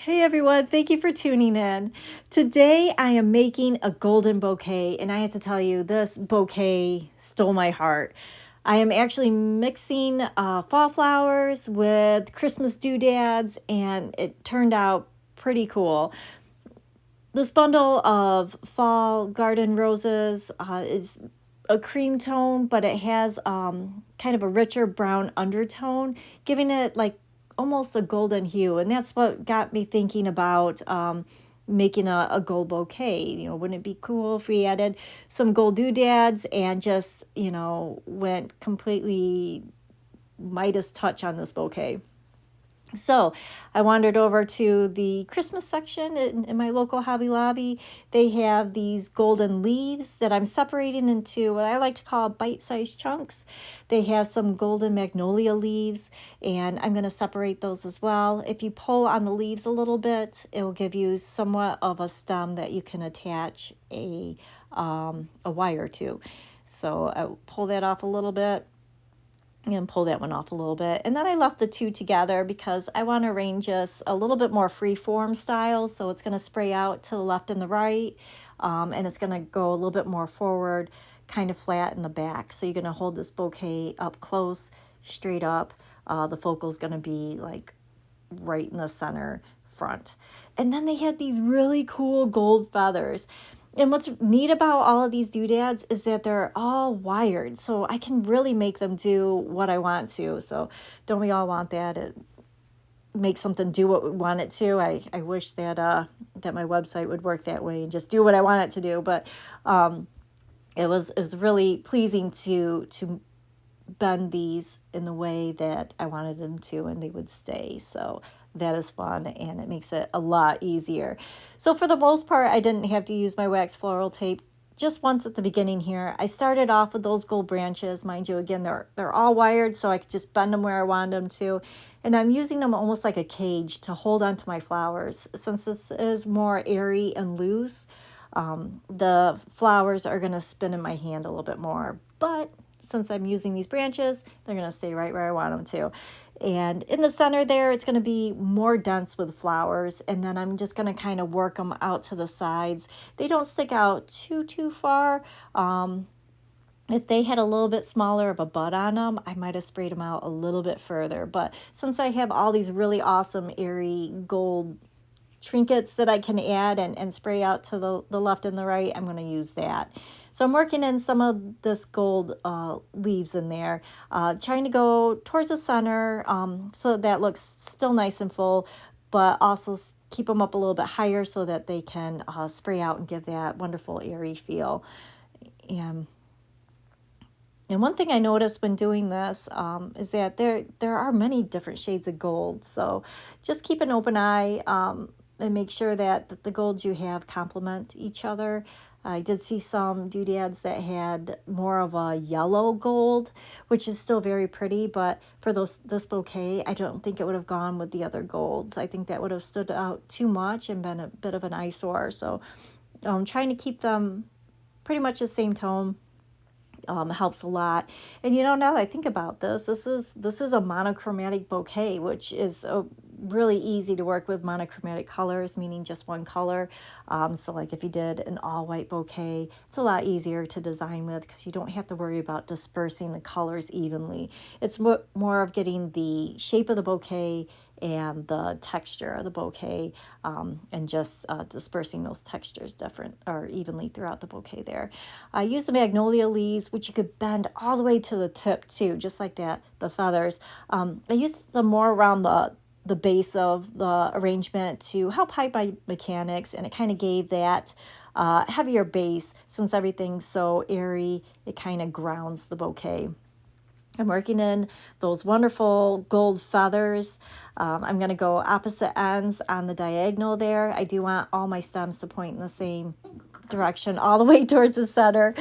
Hey everyone, thank you for tuning in. Today I am making a golden bouquet, and I have to tell you, this bouquet stole my heart. I am actually mixing fall flowers with Christmas doodads, and it turned out pretty cool. This bundle of fall garden roses is a cream tone, but it has kind of a richer brown undertone, giving it like almost a golden hue. And that's what got me thinking about making a gold bouquet. Wouldn't it be cool if we added some gold doodads and just, went completely Midas touch on this bouquet? So I wandered over to the Christmas section in my local Hobby Lobby. They have these golden leaves that I'm separating into what I like to call bite-sized chunks. They have some golden magnolia leaves, and I'm going to separate those as well. If you pull on the leaves a little bit, it will give you somewhat of a stem that you can attach a wire to. So I'll pull that off a little bit and pull that one off a little bit. And then I left the two together because I want to arrange this a little bit more free-form style. So it's going to spray out to the left and the right, and it's going to go a little bit more forward, kind of flat in the back. So you're going to hold this bouquet up close, straight up. The focal is going to be like right in the center front. And then they had these really cool gold feathers. And what's neat about all of these doodads is that they're all wired, so I can really make them do what I want to. So don't we all want that? It makes something do what we want it to. I wish that that my website would work that way and just do what I want it to do. But it was really pleasing to bend these in the way that I wanted them to, and they would stay. So that is fun, and it makes it a lot easier. So for the most part, I didn't have to use my wax floral tape. Just once at the beginning here, I started off with those gold branches. Mind you, again, they're all wired, so I could just bend them where I wanted them to. And I'm using them almost like a cage to hold onto my flowers. Since this is more airy and loose, the flowers are going to spin in my hand a little bit more. But since I'm using these branches, they're going to stay right where I want them to. And in the center there, it's going to be more dense with flowers. And then I'm just going to kind of work them out to the sides. They don't stick out too far. If they had a little bit smaller of a bud on them, I might have sprayed them out a little bit further. But since I have all these really awesome airy gold trinkets that I can add and spray out to the left and the right, I'm going to use that. So I'm working in some of this gold leaves in there, trying to go towards the center so that looks still nice and full, but also keep them up a little bit higher so that they can spray out and give that wonderful airy feel. And one thing I noticed when doing this is that there are many different shades of gold. So just keep an open eye and make sure that the golds you have complement each other. I did see some doodads that had more of a yellow gold, which is still very pretty, but for this bouquet, I don't think it would have gone with the other golds. I think that would have stood out too much and been a bit of an eyesore. So trying to keep them pretty much the same tone helps a lot. And now that I think about this is a monochromatic bouquet, which is really easy to work with monochromatic colors, meaning just one color. So like if you did an all white bouquet, it's a lot easier to design with because you don't have to worry about dispersing the colors evenly. It's more of getting the shape of the bouquet and the texture of the bouquet, and just dispersing those textures different or evenly throughout the bouquet there. I used the magnolia leaves, which you could bend all the way to the tip too, just like that, the feathers. I used them more around the base of the arrangement to help hide my mechanics, and it kind of gave that heavier base. Since everything's so airy, it kind of grounds the bouquet. I'm working in those wonderful gold feathers. I'm going to go opposite ends on the diagonal there. I do want all my stems to point in the same direction all the way towards the center.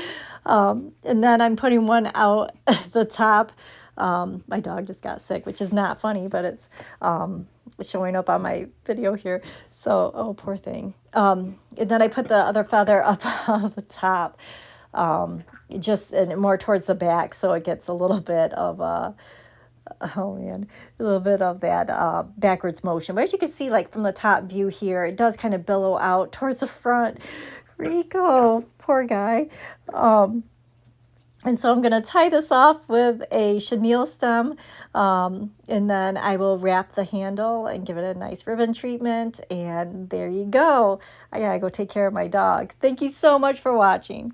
And then I'm putting one out at the top. My dog just got sick, which is not funny, but it's showing up on my video here. So, oh, poor thing. And then I put the other feather up on the top. Just and more towards the back, so it gets a little bit of Oh man, a little bit of that backwards motion. But as you can see, like from the top view here, it does kind of billow out towards the front. Rico, poor guy. Um, and so I'm going to tie this off with a chenille stem, and then I will wrap the handle and give it a nice ribbon treatment. And there you go. I gotta go take care of my dog. Thank you so much for watching.